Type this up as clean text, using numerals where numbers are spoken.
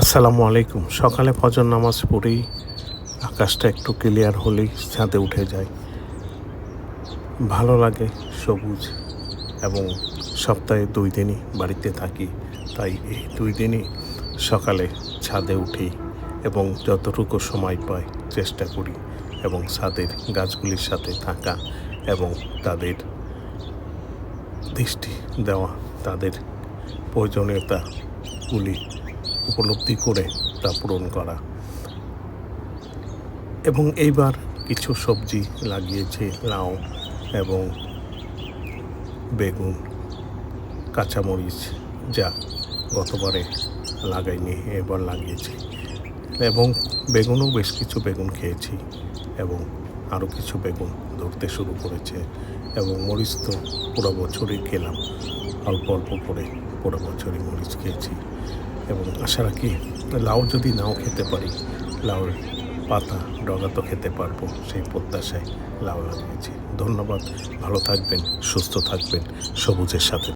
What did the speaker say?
আসসালামু আলাইকুম। সকালে ফজর নামাজ পড়েই আকাশটা একটু ক্লিয়ার হলেই ছাদে উঠে যাই। ভালো লাগে সবুজ, এবং সপ্তাহে 2 দিনই বাড়িতে থাকি, তাই এই 2 দিনই সকালে ছাদে উঠি এবং যতটুকু সময় পাই চেষ্টা করি এবং ছাদের গাছগুলির সাথে থাকা এবং তাদের দৃষ্টি দেওয়া, তাদের প্রয়োজনীয়তাগুলি উপলব্ধি করে তা পূরণ করা। এবং এইবার কিছু সবজি লাগিয়েছি, লাউ এবং বেগুন, কাঁচামরিচ, যা গতবারে লাগাইনি, এবার লাগিয়েছি। এবং বেগুনও বেশ কিছু বেগুন খেয়েছি এবং আরও কিছু বেগুন ধরতে শুরু করেছে। এবং মরিচ তো পুরো বছরই খেলাম, অল্প অল্প করে পুরো বছরই মরিচ খেয়েছি। এবং আশা রাখি লাউ যদি নাও খেতে পারি, লাউর পাতা ডগা তো খেতে পারবো, সেই প্রত্যাশায় লাউ লাগিয়েছি। ধন্যবাদ। ভালো থাকবেন, সুস্থ থাকবেন, সবুজের সাথে।